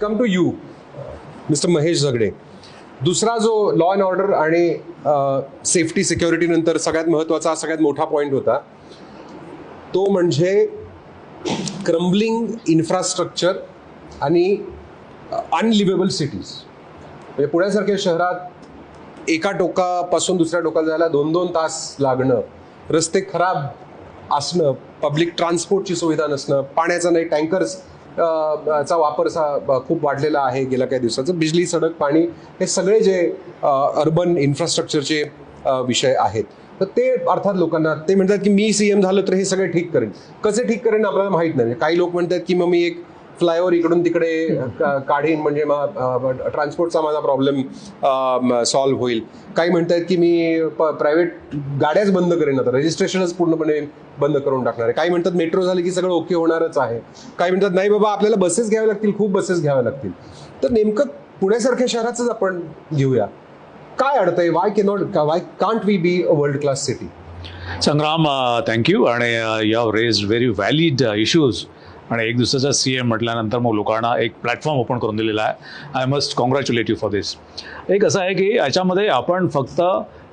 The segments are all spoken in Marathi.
Come to you mister Mahesh Jhagade. दुसरा जो लॉ अँड ऑर्डर आणि सेफ्टी सिक्युरिटी नंतर सगळ्यात महत्त्वाचा सगळ्यात मोठा पॉईंट होता तो म्हणजे क्रम्बलिंग इन्फ्रास्ट्रक्चर आणि अनलिव्हेबल सिटीज. म्हणजे पुण्यासारख्या शहरात एका टोकापासून दुसऱ्या टोकाला जायला 2-2 तास लागणं, रस्ते खराब असणं, पब्लिक ट्रान्सपोर्टची सुविधा नसणं, पाण्याचा नाही, टँकर्स चा वापर खूप वाढलेला आहे गेल्या काही दिवसाचं, बिजली, सडक, पाणी, हे सगळे जे अर्बन इन्फ्रास्ट्रक्चरचे विषय आहेत. तर ते अर्थात लोकांना ते म्हणतात की मी सीएम झालं तर हे सगळे ठीक करेन. कसे ठीक करेन आपल्याला माहीत नाही. काही लोक म्हणतात की मग मी एक फ्लायओव्हर इकडून तिकडे काढीन म्हणजे ट्रान्सपोर्टचा माझा प्रॉब्लेम सॉल्व्ह होईल. काही म्हणतात की मी प्रायव्हेट गाड्याच बंद करेन, आता रजिस्ट्रेशनच पूर्णपणे बंद करून टाकणार आहे. काही म्हणतात मेट्रो झाली की सगळं ओके होणारच आहे. काही म्हणतात नाही बाबा आपल्याला बसेस घ्याव्या लागतील, खूप बसेस घ्याव्या लागतील. तर नेमकं पुण्यासारख्या शहराचंच आपण घेऊया. काय अडतंय? Why can't we be a world class city? Sangram, thank you. आणि you have raised very valid issues. आणि एक दिवसाचा CM म्हटल्यानंतर मग लोकांना एक प्लॅटफॉर्म ओपन करून दिलेला आहे. I must congratulate you for this. एक असं आहे की याच्यामध्ये आपण फक्त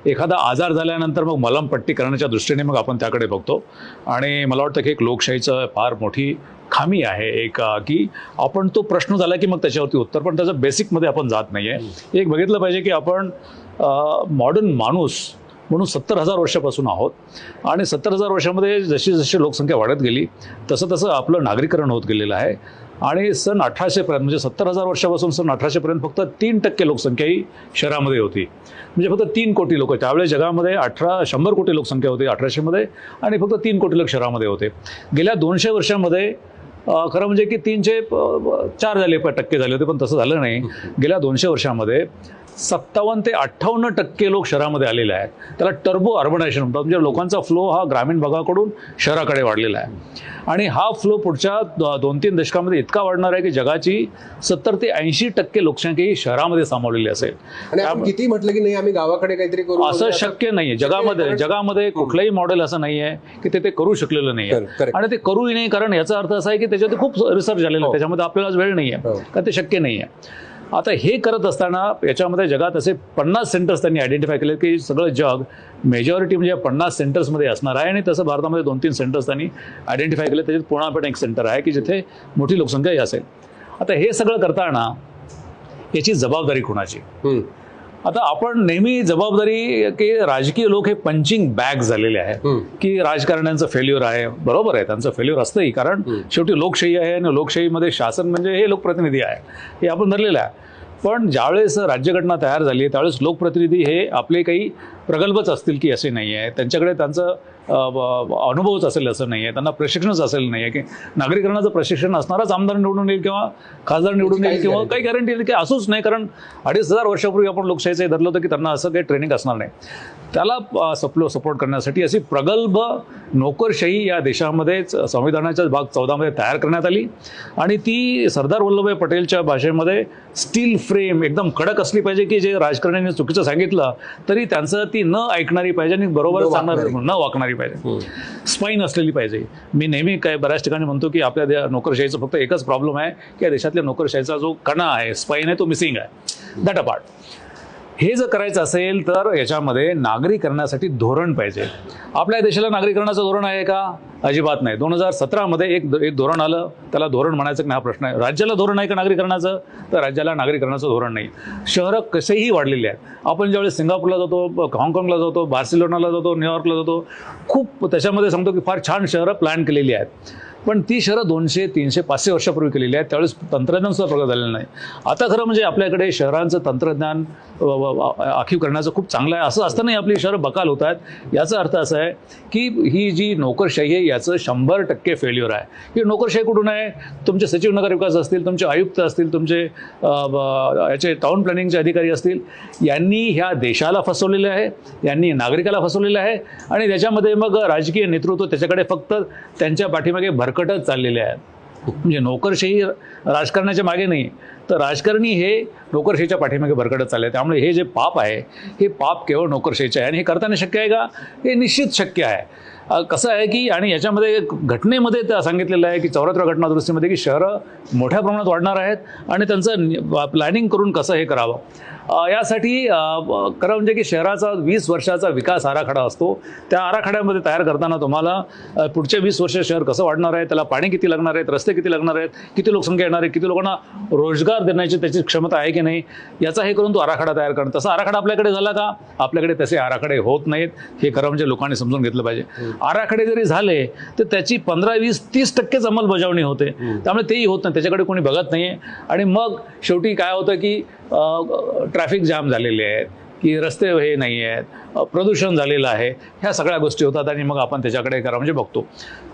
एखादा आजार झाल्यानंतर मग मलमपट्टी करण्याच्या दृष्टीने मग आपण त्याकडे बघतो. आणि मला वाटतं की एक लोकशाहीचं फार मोठी खामी आहे एक की आपण तो प्रश्न झाला की मग त्याच्यावरती उत्तर, पण त्याचं बेसिकमध्ये आपण जात नाही आहे. एक बघितलं पाहिजे की आपण मॉडर्न माणूस म्हणून 70,000 वर्षापासून आहोत. आणि 70,000 वर्षामध्ये जशी जशी लोकसंख्या वाढत गेली तसं तसं आपलं नागरीकरण होत गेलेलं आहे. आणि सन 1800पर्यंत म्हणजे 70,000 वर्षापासून सन 1800पर्यंत फक्त 3% लोकसंख्या ही शहरामध्ये होती. म्हणजे फक्त 3 कोटी लोक. त्यावेळेस जगामध्ये 100 कोटी लोकसंख्या होती 1800मध्ये आणि फक्त 3 कोटी लोक शहरामध्ये होते. गेल्या 200 वर्षामध्ये खरं म्हणजे की 304 झाले टक्के झाले होते, पण तसं झालं नाही. गेल्या 200 वर्षामध्ये 57 ते 58% लोक शहरामध्ये आलेले आहेत. त्याला टर्बो अर्बनायझेशन म्हणतात. म्हणजे लोकांचा फ्लो हा ग्रामीण भागाकडून शहराकडे वाढलेला आहे. आणि हा फ्लो पुढच्या 2-3 दशकामध्ये इतका वाढणार आहे की जगाची 70 ते 80% लोकसंख्या ही शहरामध्ये सामावलेली असेल. आणि आपण किती म्हटलं की नाही आम्ही गावाकडे काहीतरी करू, असं शक्य नाहीये. जगामध्ये कुठलंही मॉडेल असं नाही आहे की ते करू शकलेलं नाही आहे. आणि ते करूही नाही, कारण याचा अर्थ असा आहे की त्याच्यात खूप रिसर्च झालेला आहे, त्याच्यामध्ये आपल्याला वेळ नाही आहे, कारण ते शक्य नाही आहे. आता हे करत असताना याच्यामध्ये जगात असे 50 सेंटर्स त्यांनी आयडेंटिफाय केले की सगळं जग मेजॉरिटी म्हणजे 50 सेंटर्समध्ये असणार आहे. आणि तसं भारतामध्ये 2-3 सेंटर्स त्यांनी आयडेंटिफाय केले. त्याच्यात पुणा पण एक सेंटर आहे की जिथे मोठी लोकसंख्या असेल. आता हे सगळं करताना याची जबाबदारी कोणाची? आता आपण नेहमी जबाबदारी की राजकीय लोक हे पंचिंग बॅग झालेले आहे की राजकारण्यांचं फेल्युअर आहे. बरोबर आहे, त्यांचं फेल्युअर असतंही, कारण शेवटी लोकशाही आहे आणि लोकशाहीमध्ये शासन म्हणजे हे लोकप्रतिनिधी आहे, हे आपण धरलेलं आहे. पण ज्यावेळेस राज्यघटना तयार झाली त्यावेळेस लोकप्रतिनिधी हे आपले काही प्रगल्भच असतील की असे नाही आहे, त्यांच्याकडे त्यांचं अनुभवच असेल असं नाही आहे, त्यांना प्रशिक्षणच असेल नाही आहे की नागरिकांचं प्रशिक्षण असणारच आमदार निवडून येईल किंवा खासदार निवडून येईल किंवा काही गॅरंटी येईल की असंच नाही. कारण 2500 वर्षापूर्वी आपण लोकशाहीचं धरलं होतं की त्यांना असं काही ट्रेनिंग असणार नाही. त्याला सपोर्ट करण्यासाठी अशी प्रगल्भ नोकरशाही या देशामध्ये संविधानाच्या भाग 14 मध्ये तयार करण्यात आली. आणि ती सरदार वल्लभभाई पटेलच्या भाषेमध्ये स्टील फ्रेम एकदम कडक असली पाहिजे की जे राजकारण्यांनी चुकीचं सांगितलं तरी त्यांचं ती न ऐकणारी पाहिजे आणि बरोबर सांगणारी न वागणारी पाहिजे, स्पाईन असलेली पाहिजे. मी नेहमी बऱ्याच ठिकाणी म्हणतो की आपल्या नोकरशाहीचं फक्त एकच प्रॉब्लेम आहे की या देशातल्या नोकरशाहीचा जो कणा आहे, स्पाईन आहे, तो मिसिंग आहे. दॅट अपार्ट, हे जर करायचं असेल तर याच्यामध्ये नागरीकरणासाठी धोरण पाहिजे. आपल्या देशाला नागरीकरणाचं धोरण आहे का? अजिबात नाही. 2017मध्ये एक धोरण आलं, त्याला धोरण म्हणायचं की हा प्रश्न आहे. राज्याला धोरण आहे का नागरीकरणाचं? तर राज्याला नागरीकरणाचं धोरण नाही. शहरं कसेही वाढलेली आहेत. आपण ज्यावेळेस सिंगापूरला जातो, हाँगकाँगला जातो, बार्सिलोनाला जातो, न्यूयॉर्कला जातो, खूप त्याच्यामध्ये सांगतो की फार छान शहरं प्लॅन केलेली आहेत. पण ती शहरं 200, 300, 500 वर्षापूर्वी केलेली आहेत. त्यावेळेस तंत्रज्ञान सुद्धा प्रगत झालेलं नाही. आता खरं म्हणजे आपल्याकडे शहरांचं तंत्रज्ञान आखीव करण्याचं खूप चांगलं आहे. असं असतानाही आपली शहरं बकाल होत आहेत. याचा अर्थ असा आहे की ही जी नोकरशाही आहे याचं 100% फेल्युअर आहे. ही नोकरशाही कुठून आहे? तुमचे सचिव नगर विकास असतील, तुमचे आयुक्त असतील, तुमचे याचे टाउन प्लॅनिंगचे अधिकारी असतील, यांनी ह्या देशाला फसवलेलं आहे, यांनी नागरिकाला फसवलेलं आहे. आणि त्याच्यामध्ये मग राजकीय नेतृत्व त्याच्याकडे फक्त त्यांच्या पाठीमागे भरकटच चाललेले आहेत. म्हणजे नोकरशाही राजकारणाच्या मागे नाही, तर राजकारणी हे नोकरशाहीच्या पाठीमागे भरकटत चालले. त्यामुळे हे जे पाप आहे हे पाप केवळ नोकरशाहीचे आहे. आणि हे करताना शक्य आहे का? हे निश्चित शक्य आहे. कसं आहे की आणि याच्यामध्ये घटनेमध्ये त्या सांगितलेलं आहे की 74व्या घटना दुरुस्तीमध्ये की शहरं मोठ्या प्रमाणात वाढणार आहेत आणि त्यांचं प्लॅनिंग करून कसं हे करावं. यासाठी खरं म्हणजे की शहराचा 20 वर्षाचा विकास आराखडा असतो. त्या आराखड्यामध्ये तयार करताना तुम्हाला पुढच्या 20 वर्ष शहर कसं वाढणार आहे, त्याला पाणी किती लागणार आहेत, रस्ते किती लागणार आहेत, किती लोकसंख्या येणार आहे, किती लोकांना रोजगार देण्याची त्याची क्षमता आहे की नाही, याचा हे करून तो आराखडा तयार करणं. तसा आराखडा आपल्याकडे झाला का? आपल्याकडे तसे आराखडे होत नाहीत. हे खरं म्हणजे लोकांनी समजून घेतलं पाहिजे. आराखडे जरी झाले तर त्याची 15, 20, 30% अंमलबजावणी होते. त्यामुळे तेही होत नाही, त्याच्याकडे कोणी बघत नाही आहे. आणि मग शेवटी काय होतं की ट्रॅफिक जाम झालेले आहेत, की रस्ते हे नाही आहेत, प्रदूषण झालेलं आहे, ह्या सगळ्या गोष्टी होतात आणि मग आपण त्याच्याकडे खरं म्हणजे बघतो.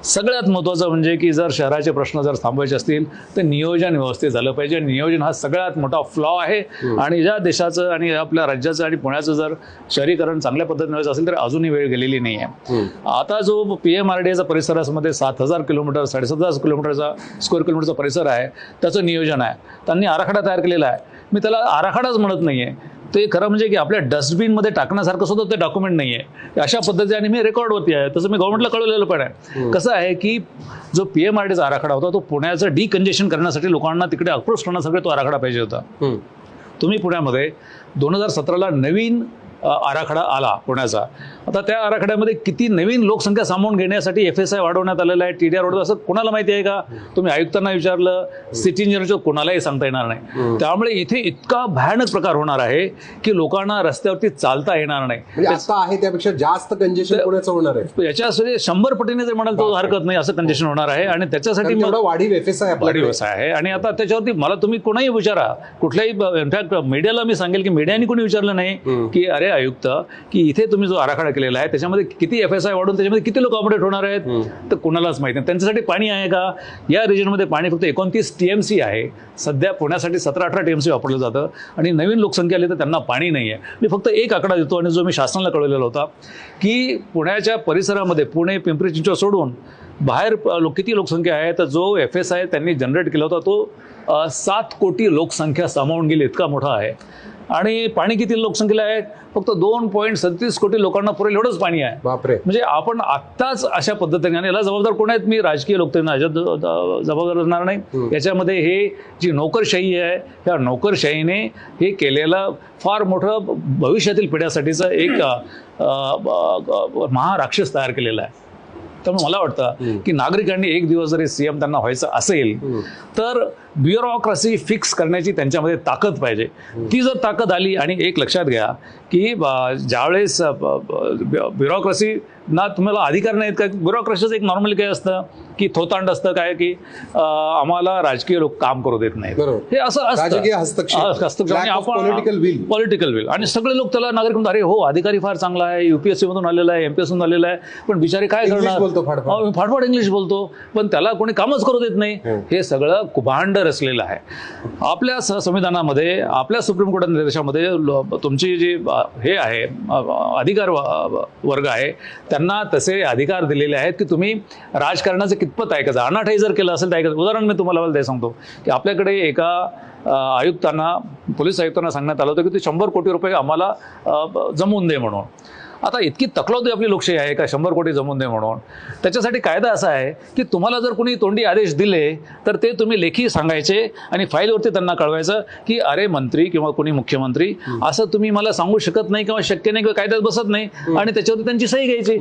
सगळ्यात महत्त्वाचं म्हणजे की जर शहराचे प्रश्न जर थांबवायचे असतील तर नियोजन व्यवस्थित झालं पाहिजे. नियोजन हा सगळ्यात मोठा फ्लॉ आहे. आणि ज्या देशाचं आणि आपल्या राज्याचं आणि पुण्याचं जर शहरीकरण चांगल्या पद्धतीने व्हायचं असेल तर अजूनही वेळ गेलेली नाही आहे. आता जो PMRDAचा परिसरामध्ये 7,000 किलोमीटर 7,500 किलोमीटरचा स्क्वेअर किलोमीटरचा परिसर आहे, त्याचं नियोजन आहे. त्यांनी आराखडा तयार केलेला आहे. मी त्याला आराखडाच म्हणत नाही आहे, ते खरं म्हणजे की आपल्या डस्टबिनमध्ये टाकण्यासारखं सुद्धा ते डॉक्युमेंट नाही आहे. अशा पद्धतीने आणि मी रेकॉर्डवरती आहे, तसं मी गव्हर्नमेंटला कळवलेलं पण आहे. कसं आहे की जो PMRDAचा आराखडा होता तो पुण्याचं डिकंजेशन करण्यासाठी, लोकांना तिकडे अप्रोच करण्यासाठी तो आराखडा पाहिजे होता. तुम्ही पुण्यामध्ये 2017ला नवीन आराखडा आला पुण्याचा. आता त्या आराखड्यामध्ये किती नवीन लोकसंख्या सामावून घेण्यासाठी FSI वाढवण्यात आलेला आहे, TDR वाढवलं, असं कोणाला माहिती आहे का? तुम्ही आयुक्तांना विचारलं, सिटी इंजिनियरचं कोणालाही सांगता येणार नाही. त्यामुळे इथे इतका भयानक प्रकार होणार आहे की लोकांना रस्त्यावरती चालता येणार नाही. आता आहे त्यापेक्षा जास्त कंजेशन पुण्याचं होणार आहे. याच्यासाठी 100 पटीने जर म्हणाल तो हरकत नाही, असं कंजेशन होणार आहे. आणि त्याच्यासाठी वाढीव FSI आहे. आणि आता त्याच्यावरती मला तुम्ही कोणाही विचारा, कुठल्याही इनफॅक्ट मीडियाला मी सांगेल की मीडियाने कोणी विचारलं नाही की अरे आयुक्त, की इथे तुम्ही जो आराखडा केलेला आहे त्याच्यामध्ये किती FSI वाढून त्याच्यामध्ये किती लोक ऑपरेट होणार आहेत, तर कोणालाच माहिती नाही. त्यांच्यासाठी पाणी आहे का? या रिजनमध्ये पाणी फक्त 29 TMC आहे. सध्या पुण्यासाठी 17-18 TMC वापरलं जातं. आणि नवीन लोकसंख्या आली तर त्यांना पाणी नाही आहे. मी फक्त एक आकडा देतो आणि जो मी शासनाला कळवलेला होता की पुण्याच्या परिसरामध्ये, पुणे पिंपरी चिंचवड सोडून बाहेर किती लोकसंख्या आहे, तर जो FSI त्यांनी जनरेट केला होता तो 7 कोटी लोकसंख्या सामावून गेली, इतका मोठा आहे. आणि पाणी किती लोकसंख्येला आहे? फक्त 2.37 कोटी लोकांना पुरेल एवढंच पाणी आहे. बापरे. म्हणजे आपण आत्ताच अशा पद्धतीने, आणि याला जबाबदार कोण आहेत? मी राजकीय लोक त्यांना जबाबदार असणार नाही. याच्यामध्ये हे जी नोकरशाही आहे, ह्या नोकरशाहीने हे केलेलं फार मोठं भविष्यातील पिढ्यासाठीचं एक महाराक्षस तयार केलेला आहे. त्यामुळे मला वाटतं की नागरिकांनी एक दिवस जरी CM त्यांना व्हायचं असेल तर ब्युरोक्रॅसी फिक्स करण्याची त्यांच्यामध्ये ताकद पाहिजे. ती जर ताकद आली, आणि एक लक्षात घ्या की ज्यावेळेस ब्युरोक्रॅसी ना तुम्हाला अधिकार नाहीत का? ब्युरोक्रॅसीचं एक नॉर्मली काय असतं की थोतांड असतं काय की आम्हाला राजकीय लोक काम करू देत नाहीत, हे असं असतं. आणि आपण पॉलिटिकल विल, आणि सगळे लोक त्याला नागरिक म्हणतात अरे हो अधिकारी फार चांगला आहे, UPSC मधून आलेला आहे, MPSC मधून आलेला आहे, पण बिचारे काय करणार, फाडफाड इंग्लिश बोलतो, पण त्याला कोणी कामच करू देत नाही. हे सगळं कुभांड रचलेलं आहे. आपल्या संविधानामध्ये, आपल्या सुप्रीम कोर्ट निर्देशामध्ये तुमची जी हे आहे अधिकार वर्ग आहे त्यांना तसे अधिकार दिलेले आहेत की तुम्ही राजकारणाचं कितपत ऐकायचं, अनाठाई जर केलं असेल तर ऐकायचं. उदाहरण मी तुम्हाला ते सांगतो की आपल्याकडे एका आयुक्तांना, पोलीस आयुक्तांना सांगण्यात आलं होतं की ते 100 कोटी रुपये आम्हाला जमवून दे म्हणून. आता इतकी तकलावती आपली लोकशाही आहे का 100 कोटी जमवून दे म्हणून? त्याच्यासाठी कायदा असा आहे की तुम्हाला जर कोणी तोंडी आदेश दिले तर ते तुम्ही लेखी सांगायचे आणि फाईलवरती त्यांना कळवायचं की अरे मंत्री किंवा कोणी मुख्यमंत्री असं तुम्ही मला सांगू शकत नाही किंवा शक्य नाही किंवा कायद्यात बसत नाही, आणि त्याच्यावरती त्यांची सही घ्यायची.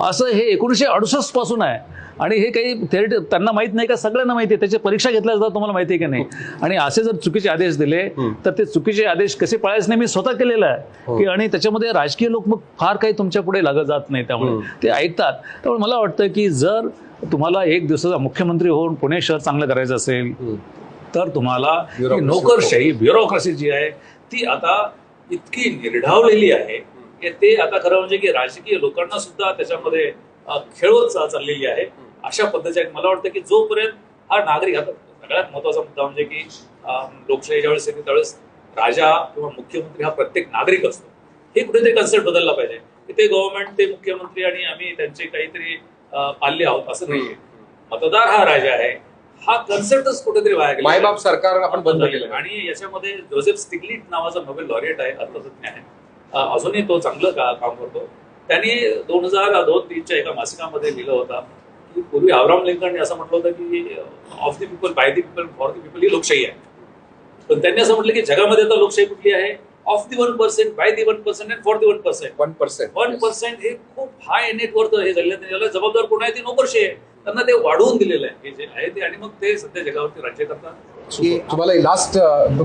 असं हे 1968 पासून आहे. आणि हे काही त्यांना माहित नाही का? सगळ्यांना माहिती आहे. त्याची परीक्षा घेतल्या जातात, तुम्हाला माहिती आहे की नाही? आणि असे जर चुकीचे आदेश दिले तर ते चुकीचे आदेश कसे पाळायचे नाही मी स्वतः केलेलं आहे की, आणि त्याच्यामध्ये राजकीय लोक मग फार काही तुमच्या पुढे लागत जात नाही, त्यामुळे ते ऐकतात. त्यामुळे मला वाटतं की जर तुम्हाला एक दिवसाचा मुख्यमंत्री होऊन पुणे शहर चांगलं करायचं असेल तर तुम्हाला नोकरशाही, ब्युरोक्रॅसी जी आहे ती आता इतकी निर्ढावलेली आहे की ते आता खरं म्हणजे की राजकीय लोकांना सुद्धा त्याच्यामध्ये खेळवत चाललेली आहे. अशा पद्धतीने मला वाटतं की जोपर्यंत हा नागरिक, आता सगळ्यात महत्वाचा मुद्दा म्हणजे की लोकशाही ज्यावेळेस येते त्यावेळेस राजा किंवा मुख्यमंत्री हा प्रत्येक नागरिक असतो. हे कुठेतरी कन्सेप्ट बदलला पाहिजे की ते गव्हर्नमेंट, ते मुख्यमंत्री आणि आम्ही त्यांचे काहीतरी पाल्य आहोत असं नाहीये. मतदार हा राजा आहे, हा कन्सेप्टच कुठेतरी वाया गेला. मायबाप सरकार आपण बंद केलं. आणि याच्यामध्ये जोसेफ स्टिग्लिट नावाचा नोबेल लॉरिएट आहे, अर्थतज्ञ आहे, अजूनही तो चांगलं काम करतो. त्यांनी 2002-03च्या एका मासिकामध्ये लिहिलं होतं की पूर्वी अब्राहम लिंकनने असं म्हटलं होतं की of the people, by the people, for the people ही लोकशाही आहे. पण त्यांनी असं म्हटलं की जगामध्ये आता लोकशाही कुठली आहे? Of the 1%, by the 1% and for the 1%. 1% हे खूप हाय नेटवर्थ हे झालेलं आहे. त्याला जबाबदार कोण आहे? ती नोकरशाही आहे. त्यांना ते वाढवून दिलेलं आहे हे जे आहे ते, आणि मग ते सध्या जगावरती राज्य करतात. तुम्हाला लास्ट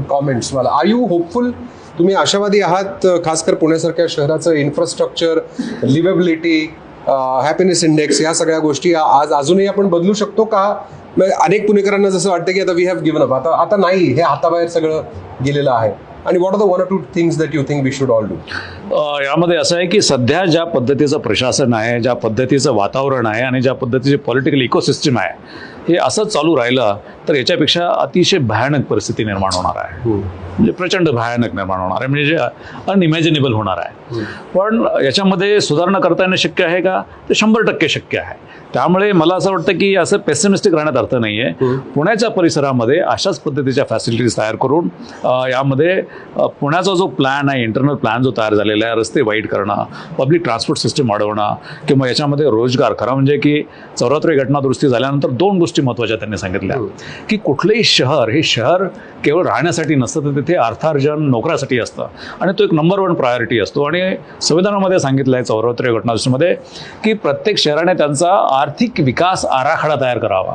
कॉमेंट्स, मला आर यू होपफुल, तुम्ही आशावादी आहात खासकर पुण्यासारख्या शहराचं इन्फ्रास्ट्रक्चर, लिव्हेबिलिटी, हॅपीनेस इंडेक्स, या सगळ्या गोष्टी आज अजूनही आपण बदलू शकतो का? अनेक पुणेकरांना जसं वाटतं की आता वी हॅव गिव्हन अप, आता नाही, हे हाताबाहेर सगळं गेलेलं आहे. आणि what are the 1 or 2 things that you think we should all do? यामध्ये असं आहे की सध्या ज्या पद्धतीचं प्रशासन आहे, ज्या पद्धतीचं वातावरण आहे आणि ज्या पद्धतीचे पॉलिटिकल इकोसिस्टम आहे, हे असंच चालू राहिलं तर याच्यापेक्षा अतिशय भयानक परिस्थिती निर्माण होणार आहे. म्हणजे प्रचंड भयानक निर्माण होणार आहे, म्हणजे जे अनइमॅजिनेबल होणार आहे. पण याच्यामध्ये सुधारणा करता येणं शक्य आहे का? ते 100% शक्य आहे. त्यामुळे मला असं वाटतं की असं पेसिमिस्टिक राहण्यात अर्थ नाही आहे. पुण्याच्या परिसरामध्ये अशाच पद्धतीच्या फॅसिलिटीज तयार करून यामध्ये पुण्याचा जो प्लॅन आहे, इंटरनल प्लॅन जो तयार झालेला आहे, रस्ते वाईट करणं, पब्लिक ट्रान्सपोर्ट सिस्टम वाढवणं, किंवा याच्यामध्ये रोजगार, खरं म्हणजे की 74 घटना दुरुस्ती झाल्यानंतर 2 गोष्टी महत्त्वाच्या त्यांनी सांगितल्या की कुठलंही शहर हे शहर केवळ राहण्यासाठी नसतं, तर तिथे अर्थार्जन नोकऱ्यासाठी असतं, आणि तो एक नंबर 1 प्रायोरिटी असतो. आणि संविधानामध्ये सांगितलं आहे 74 घटना दुरुस्तीमध्ये की प्रत्येक शहराने त्यांचा आर्थिक विकास आराखडा तयार करावा.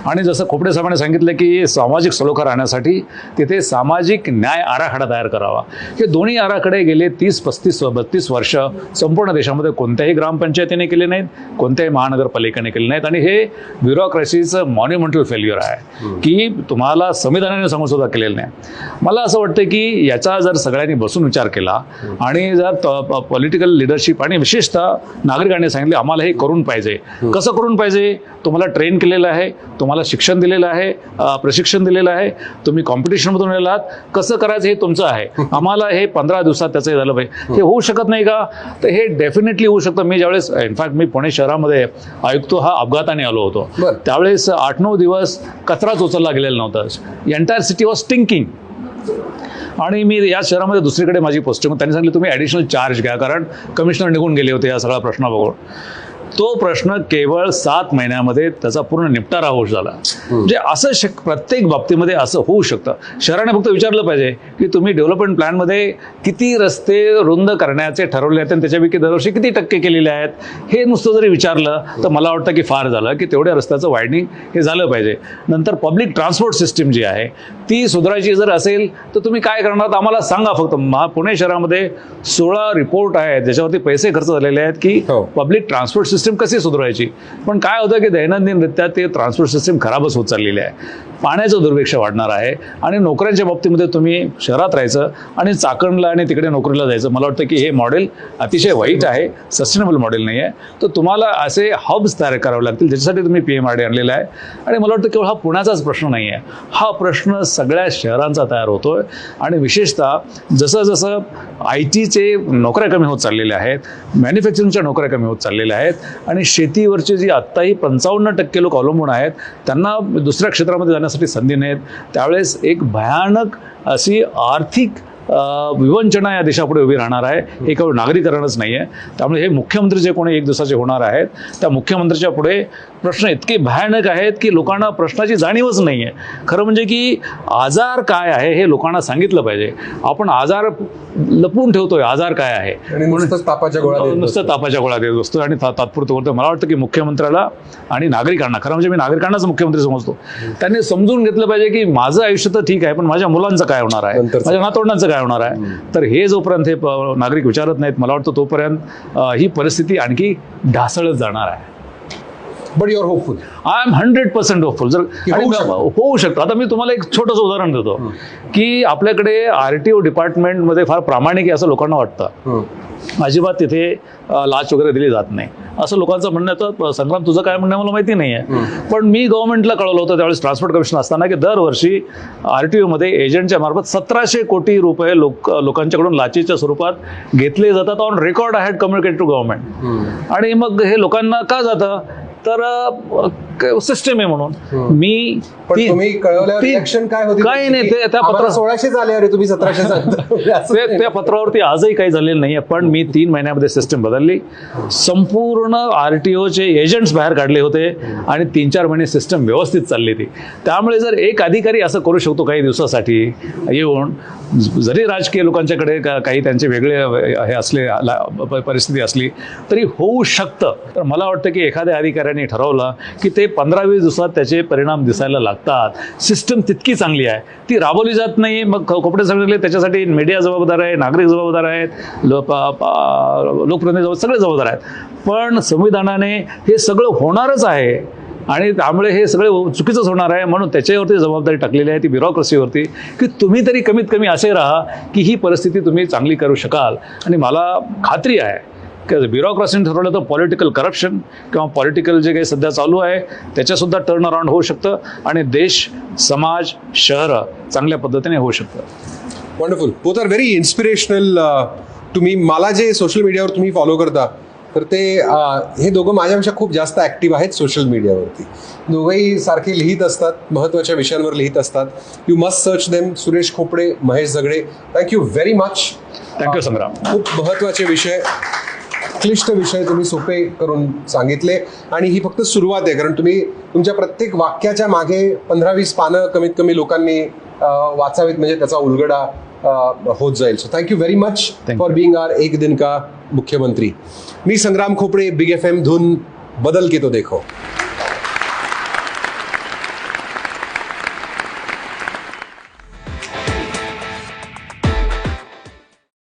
आणि जसं खोपडे साहेबांनी सांगितलं की सामाजिक सलोखा राहण्यासाठी तिथे सामाजिक न्याय आराखडा तयार करावा. हे दोन्ही आराखडे गेले 30, 35, 32 वर्ष संपूर्ण देशामध्ये कोणत्याही ग्रामपंचायतीने केले नाहीत, कोणत्याही महानगरपालिकेने केले नाहीत. आणि हे ब्युरोक्रेसीचं मॉन्युमेंटल फेल्युअर आहे की तुम्हाला संविधानाने सांगून सुद्धा केलेलं नाही. मला असं वाटतं की याचा जर सगळ्यांनी बसून विचार केला आणि जर पॉलिटिकल लिडरशिप आणि विशेषतः नागरिकांनी सांगितले आम्हाला हे करून पाहिजे. कसं करून पाहिजे? तुम्हाला ट्रेन केलेलं आहे, तुम्हाला शिक्षण दिलेलं आहे, प्रशिक्षण दिलेलं आहे, तुम्ही कॉम्पिटिशनमधून आलेला आहात, कसं करायचं हे तुमचं आहे. आम्हाला हे 15 दिवसात त्याचं हे झालं पाहिजे. हे होऊ शकत नाही का? तर हे डेफिनेटली होऊ शकतं. मी ज्यावेळेस इनफॅक्ट मी पुणे शहरामध्ये आयुक्त हा अपघाताने आलो होतो, त्यावेळेस 8-9 दिवस कचराच उचलला गेलेला नव्हता. Entire city was stinking. आणि मी या शहरामध्ये दुसरीकडे माझी पोस्टिंग, त्यांनी सांगितलं तुम्ही ॲडिशनल चार्ज घ्या, कारण कमिशनर निघून गेले होते या सगळा प्रश्न बघून. तो प्रश्न केवळ 7 महिन्यामध्ये त्याचा पूर्ण निपटारा होऊ झाला. म्हणजे असं प्रत्येक बाबतीमध्ये असं होऊ शकतं. शहराने फक्त विचारलं पाहिजे की तुम्ही डेव्हलपमेंट प्लॅनमध्ये किती रस्ते रुंद करण्याचे ठरवले आहेत आणि त्याच्यापैकी दरवर्षी किती टक्के केलेले आहेत, हे नुसतं जरी विचारलं तर मला वाटतं की फार झालं. की तेवढ्या रस्त्याचं वायडिंग हे झालं पाहिजे. नंतर पब्लिक ट्रान्सपोर्ट सिस्टीम जी आहे ती सुधारायची जर असेल तर तुम्ही काय करणार आम्हाला सांगा. फक्त पुणे शहरामध्ये 16 रिपोर्ट आहेत ज्याच्यावरती पैसे खर्च झालेले आहेत की पब्लिक ट्रान्सपोर्ट सिस्टीम कशी सुधारायची. पण काय होतं की दैनंदिनरित्या ते ट्रान्सपोर्ट सिस्टीम खराबच होत चाललेली आहे. पाण्याचं दुर्भिक्ष वाढणार आहे. आणि नोकऱ्यांच्या बाबतीमध्ये तुम्ही शहरात राहायचं आणि चाकणला आणि तिकडे नोकरीला जायचं, मला वाटतं की हे मॉडेल अतिशय वाईट आहे, सस्टेनेबल मॉडेल नाही आहे. तर तुम्हाला असे हब्स तयार करावे लागतील ज्याच्यासाठी तुम्ही PMRD आणलेला आहे. आणि मला वाटतं केवळ हा पुण्याचाच प्रश्न नाही आहे, हा प्रश्न सगळ्या शहरांचा तयार होतोय. आणि विशेषतः जसं जसं ITचे नोकऱ्या कमी होत चाललेल्या आहेत, मॅन्युफॅक्चरिंगच्या नोकऱ्या कमी होत चाललेल्या आहेत, आणि शेतीवरचे जी आत्ताही 55% लोक अवलंबून आहेत त्यांना दुसऱ्या क्षेत्रामध्ये जाण्यासाठी संधी नाहीत, त्यावेळेस एक भयानक अशी आर्थिक विवंचना या देशापुढे उभी राहणार आहे. हे केवळ नागरीकरणच नाही आहे. त्यामुळे हे मुख्यमंत्री जे कोणी 1 दिवसाचे होणार आहेत त्या मुख्यमंत्र्याच्या पुढे प्रश्न इतके भयानक आहेत की लोकांना प्रश्नाची जाणीवच नाही आहे. खरं म्हणजे की आजार काय आहे हे लोकांना सांगितलं पाहिजे. आपण आजार लपवून ठेवतोय, आजार काय आहे नुसतं तापाच्या गोळ्या देत असतो आणि तात्पुरतं करतो. मला वाटतं की मुख्यमंत्र्याला आणि नागरिकांना, खरं म्हणजे मी नागरिकांनाच मुख्यमंत्री समजतो, त्यांनी समजून घेतलं पाहिजे की माझं आयुष्य तर ठीक आहे पण माझ्या मुलांचं काय होणार आहे, माझ्या नातवंडांचं काय होणार आहे. तर हे जोपर्यंत हे नागरिक विचारत नाहीत, मला वाटतं तोपर्यंत ही परिस्थिती आणखी ढासळत जाणार आहे. But you are hopeful? I am 100% hopeful. जर होऊ शकतं. आता मी तुम्हाला एक छोटंसं उदाहरण देतो की आपल्याकडे RTO डिपार्टमेंटमध्ये फार प्रामाणिक आहे असं लोकांना वाटतं. अजिबात तिथे लाच वगैरे दिली जात नाही असं लोकांचं म्हणणं येतं. संग्राम तुझं काय म्हणणं मला माहिती नाही आहे, पण मी गव्हर्नमेंटला कळवलं होतं त्यावेळेस ट्रान्सपोर्ट कमिशन असताना की दरवर्षी RTO मध्ये एजंटच्या मार्फत 1700 कोटी रुपये लोकांच्याकडून लाचेच्या स्वरूपात घेतले जातात. On record I had communicate to government. आणि मग हे लोकांना का जातं तर सिस्टम आहे म्हणून मी पण तुम्ही कळवल्यावर रिएक्शन काय होती? काही नाही, ते त्या आम्हाला पत्र 1600 आले, अरे तुम्ही 1700 सांगता. त्या पत्रावरती आजही काही झालेलं नाहीये. पण मी 3 महिन्यामध्ये सिस्टम बदलली, संपूर्ण RTOचे एजंट्स बाहेर काढले होते आणि 3-4 महिने सिस्टम व्यवस्थित चालली ती. त्यामुळे जर एक अधिकारी असं करू शकतो काही दिवसासाठी येऊन, जरी राजकीय लोकांच्याकडे काही त्यांचे वेगळे हे असले परिस्थिती असली तरी होऊ शकतं. तर मला वाटतं की एखाद्या अधिकाऱ्याने ठरवलं की ते 15-20 दिवसात त्याचे परिणाम दिसायला लागतात. सिस्टम तितकी चांगली आहे, ती राबवली जात नाही. मग खोपडे सांगितले त्याच्यासाठी मीडिया जबाबदार आहे, नागरिक जबाबदार आहेत, लोकप्रतिनिधी सगळे जबाबदार आहेत. पण संविधानाने हे सगळं होणारच आहे आणि त्यामुळे हे सगळं चुकीचंच होणार आहे. म्हणून त्याच्यावरती जबाबदारी टाकलेली आहे ती ब्युरोक्रेसीवरती, की तुम्ही तरी कमीत कमी असे राहा की ही परिस्थिती तुम्ही चांगली करू शकाल. आणि मला खात्री आहे की ब्युरोक्रेसीने ठरवलं तर पॉलिटिकल करप्शन किंवा पॉलिटिकल जे काही सध्या चालू आहे त्याच्यासुद्धा टर्न अराउंड होऊ शकतं आणि देश, समाज, शहरं चांगल्या पद्धतीने होऊ शकतं. Wonderful. Both are very inspirational. तुम्ही मला जे सोशल मीडियावर तुम्ही फॉलो करता तर ते हे दोघं माझ्यापेक्षा खूप जास्त ॲक्टिव्ह आहेत सोशल मीडियावरती. दोघंही सारखे लिहित असतात, महत्त्वाच्या विषयांवर लिहित असतात. You must search them. Suresh Khopde, Mahesh झगडे, थँक्यू व्हेरी मच. थँक्यू संग्राम. खूप महत्त्वाचे विषय, क्लिष्ट विषय तुम्ही सोपे करून सांगितले आणि ही फक्त सुरुवात आहे. कारण तुम्ही तुमच्या प्रत्येक वाक्याच्या मागे 15-20 पानं कमीत कमी लोकांनी वाचावीत, म्हणजे त्याचा उलगडा होत जाईल. So thank you very much for being our एक दिन का मुख्यमंत्री. मी संग्राम खोपडे, बिग FM धुन बदल के तो देखो.